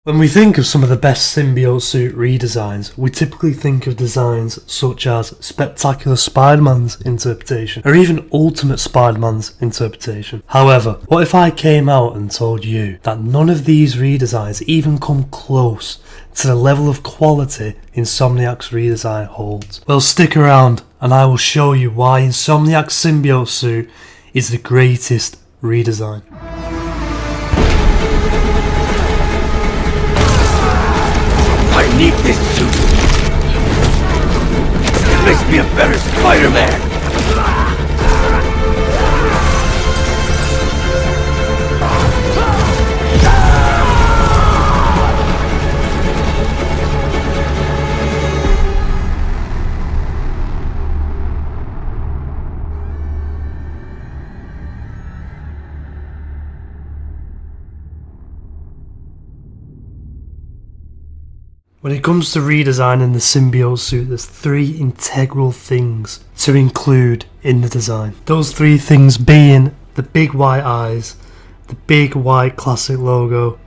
When we think of some of the best symbiote suit redesigns, we typically think of designs such as Spectacular Spider-Man's interpretation, or even Ultimate Spider-Man's interpretation. However, what if I came out and told you that none of these redesigns even come close to the level of quality Insomniac's redesign holds? Well, stick around and I will show you why Insomniac's symbiote suit is the greatest redesign. I need this suit. It makes me a better Spider-Man. When it comes to redesigning the symbiote suit, there's three integral things to include in the design. Those three things being the big white eyes, the big white classic logo,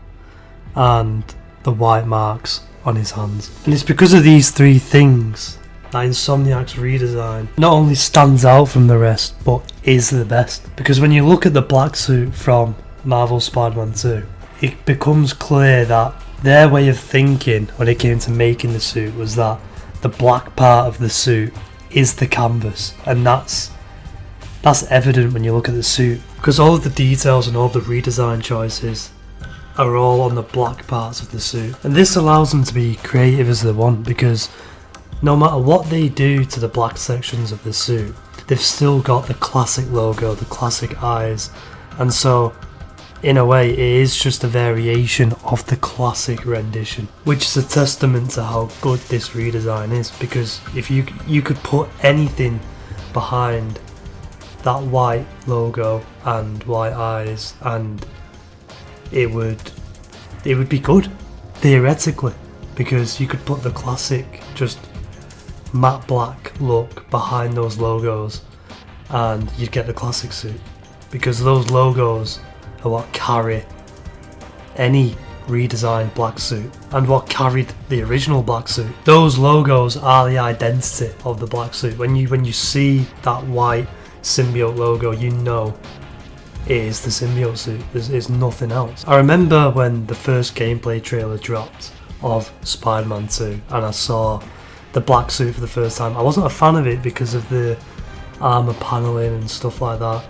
and the white marks on his hands. And it's because of these three things that Insomniac's redesign not only stands out from the rest, but is the best. Because when you look at the black suit from Marvel Spider-Man 2, it becomes clear that their way of thinking when it came to making the suit was that the black part of the suit is the canvas, and that's evident when you look at the suit, because all of the details and all the redesign choices are all on the black parts of the suit, and this allows them to be creative as they want, because no matter what they do to the black sections of the suit, they've still got the classic logo, the classic eyes, and so in a way, it is just a variation of the classic rendition, which is a testament to how good this redesign is. Because if you could put anything behind that white logo and white eyes, and it would be good theoretically, because you could put the classic just matte black look behind those logos, and you'd get the classic suit, because those logos are what carry any redesigned black suit and what carried the original black suit. Those logos are the identity of the black suit. When you see that white symbiote logo, you know it is the symbiote suit. There's nothing else. I remember when the first gameplay trailer dropped of Spider-Man 2 and I saw the black suit for the first time. I wasn't a fan of it because of the armor paneling and stuff like that,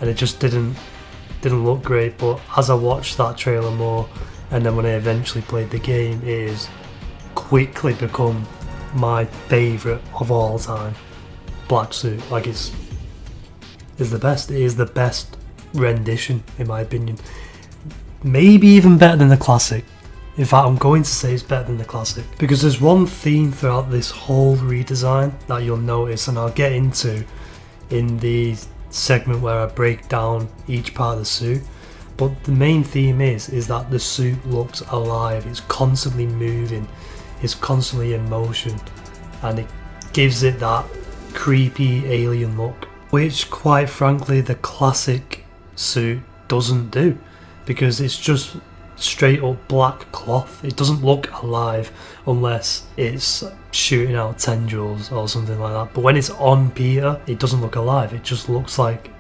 and it just didn't look great. But as I watched that trailer more, and then when I eventually played the game, it has quickly become my favourite of all time black suit. Like it's the best. It is the best rendition in my opinion, maybe even better than the classic. In fact, I'm going to say it's better than the classic, because there's one theme throughout this whole redesign that you'll notice, and I'll get into in the segment where I break down each part of the suit. But the main theme is that the suit looks alive. It's constantly moving, it's constantly in motion, and it gives it that creepy alien look, which quite frankly the classic suit doesn't do, because it's just straight up black cloth. It doesn't look alive unless it's shooting out tendrils or something like that. But when it's on Peter, it doesn't look alive. It just looks like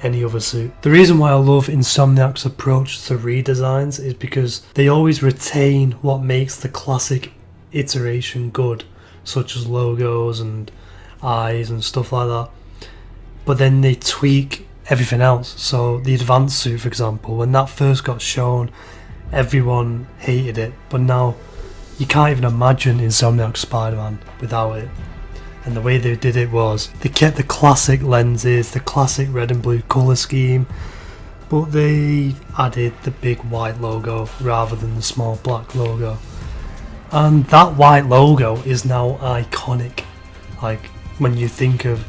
any other suit. The reason why I love Insomniac's approach to redesigns is because they always retain what makes the classic iteration good, such as logos and eyes and stuff like that, but then they tweak everything else. So the advanced suit, for example, when that first got shown, everyone hated it, but now you can't even imagine Insomniac Spider-Man without it. And the way they did it was they kept the classic lenses, the classic red and blue colour scheme, but they added the big white logo rather than the small black logo. And that white logo is now iconic. Like when you think of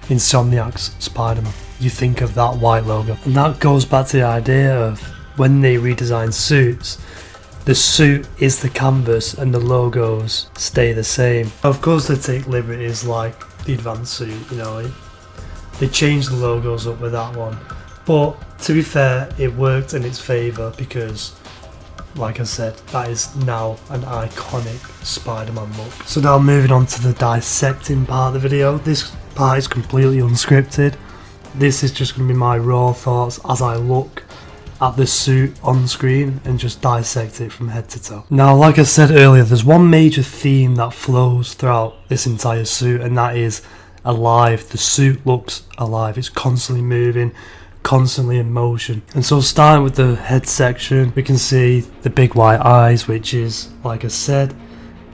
Insomniac's Spider-Man, you think of that white logo. And that goes back to the idea of when they redesign suits, the suit is the canvas and the logos stay the same. Of course they take liberties like the advanced suit, they change the logos up with that one, but to be fair, it worked in its favour, because like I said, that is now an iconic Spider-Man look. So now moving on to the dissecting part of the video. This part is completely unscripted. This is just going to be my raw thoughts as I look at the suit on screen and just dissect it from head to toe. Now, like I said earlier, there's one major theme that flows throughout this entire suit, and that is alive. The suit looks alive. It's constantly moving, constantly in motion. And so starting with the head section, we can see the big white eyes, which is, like I said,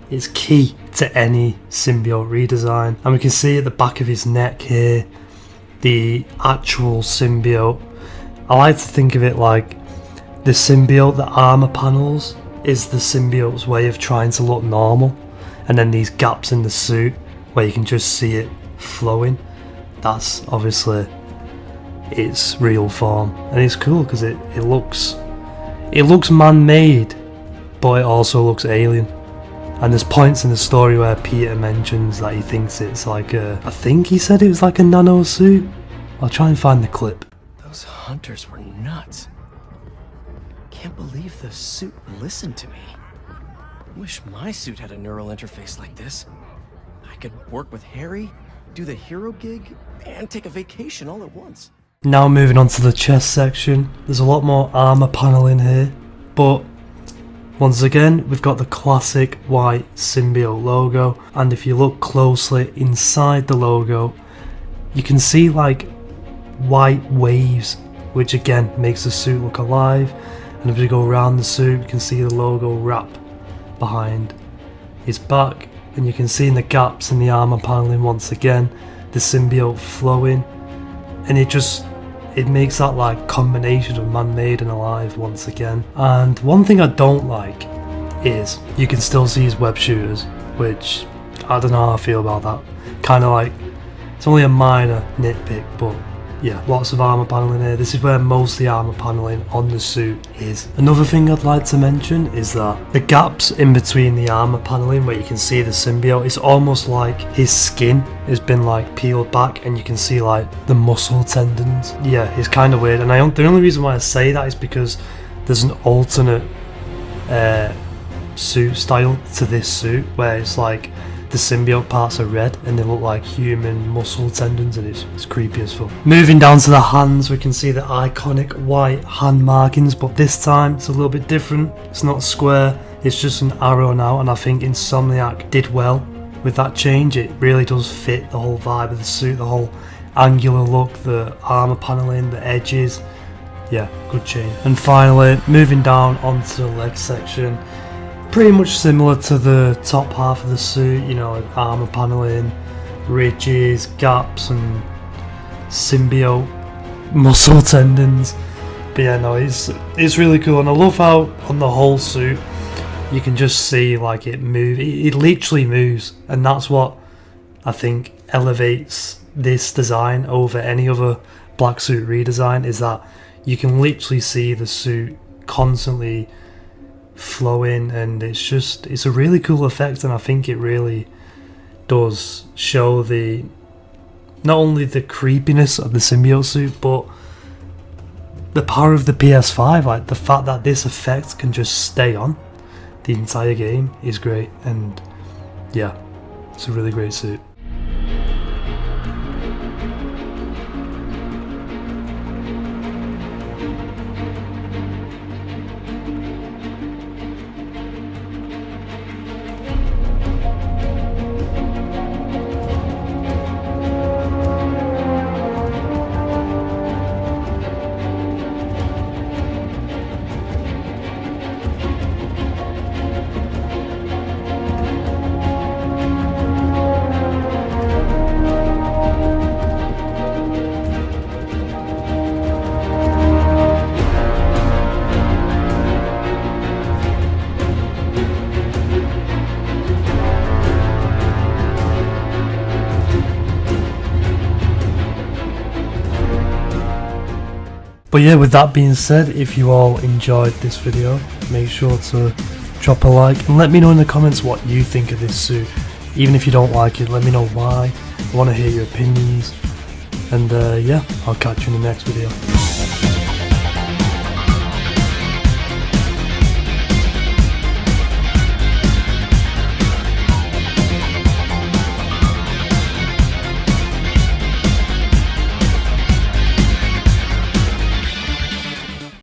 is key to any symbiote redesign. And we can see at the back of his neck here, the actual symbiote. I like to think of it like the symbiote, the armor panels, is the symbiote's way of trying to look normal. And then these gaps in the suit where you can just see it flowing, that's obviously its real form. And it's cool because it looks man-made, but it also looks alien. And there's points in the story where Peter mentions that he thinks it's like I think he said it was like a nano suit. I'll try and find the clip. Those hunters were nuts. Can't believe the suit listened to me. Wish my suit had a neural interface like this. I could work with Harry, do the hero gig, and take a vacation all at once. Now moving on to the chest section. There's a lot more armor paneling here, but once again, we've got the classic white symbiote logo, and if you look closely inside the logo, you can see like white waves, which again makes the suit look alive. And as we go around the suit, you can see the logo wrap behind his back, and you can see in the gaps in the armor paneling once again the symbiote flowing, and it makes that like combination of man-made and alive once again. And one thing I don't like is you can still see his web shooters, which I don't know how I feel about that. Kind of like, it's only a minor nitpick, but yeah, lots of armor paneling here. This is where most of the armor paneling on the suit is. Another thing I'd like to mention is that the gaps in between the armor paneling where you can see the symbiote, it's almost like his skin has been like peeled back and you can see like the muscle tendons. Yeah, it's kind of weird. And the only reason why I say that is because there's an alternate suit style to this suit where it's like the symbiote parts are red and they look like human muscle tendons, and it's creepy as fuck. Moving down to the hands, we can see the iconic white hand markings, but this time it's a little bit different. It's not square, it's just an arrow now, and I think Insomniac did well with that change. It really does fit the whole vibe of the suit, the whole angular look, the armor paneling, the edges. Yeah, good change. And finally, moving down onto the leg section, pretty much similar to the top half of the suit, you know, like armor paneling, ridges, gaps, and symbiote muscle tendons. But yeah, no, it's really cool, and I love how on the whole suit you can just see like it move. It literally moves, and that's what I think elevates this design over any other black suit redesign, is that you can literally see the suit constantly flowing, and it's a really cool effect. And I think it really does show the not only the creepiness of the symbiote suit, but the power of the PS5. Like the fact that this effect can just stay on the entire game is great, and yeah, it's a really great suit. But yeah, with that being said, if you all enjoyed this video, make sure to drop a like and let me know in the comments what you think of this suit. Even if you don't like it, let me know why. I want to hear your opinions. And yeah, I'll catch you in the next video.